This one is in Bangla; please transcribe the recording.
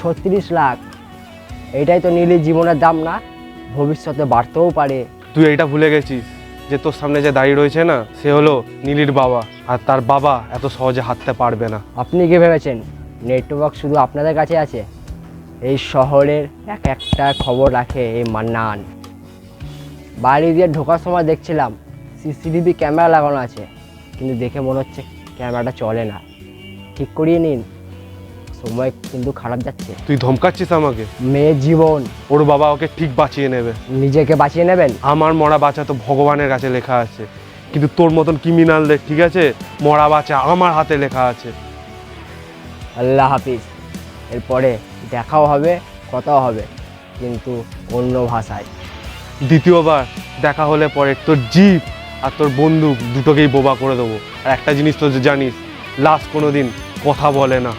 36 লাখ, এইটাই তো নীলির জীবনের দাম না? ভবিষ্যতে বাড়তেও পারে। তুই এইটা ভুলে গেছিস যে তোর সামনে যে দাঁড়িয়ে রয়েছে না, সে হলো নীলির বাবা, আর তার বাবা এত সহজে হাঁটতে পারবে না। আপনি কি ভেবেছেন নেটওয়ার্ক শুধু আপনাদের কাছে আছে? এই শহরের একটা খবর রাখে এই মান্নান। বাড়ি দিয়ে ঢোকার সময় দেখছিলাম সিসিটিভি ক্যামেরা লাগানো আছে, কিন্তু দেখে মনে হচ্ছে ক্যামেরাটা চলে না। ঠিক করিয়ে নিন, সময় কিন্তু খারাপ যাচ্ছে। তুই ধমকাচ্ছিস আমাকে? মেয়ের জীবন, ওর বাবা ওকে ঠিক বাঁচিয়ে নেবে। নিজেকে বাঁচিয়ে নেবেন? আমার মরা বাঁচা তো ভগবানের কাছে লেখা আছে, কিন্তু তোর মতন ক্রিমিনালদের, ঠিক আছে, মরা বাঁচা আমার হাতে লেখা আছে। আল্লাহ হাফিজ। এরপরে দেখাও হবে, কথাও হবে, কিন্তু অন্য ভাষায়। দ্বিতীয়বার দেখা হলে পরে তোর জিপ আর তোর বন্দুক দুটোকেই বোবা করে দেবো। আর একটা জিনিস তো জানিস, লাশ কোনোদিন কথা বলে না।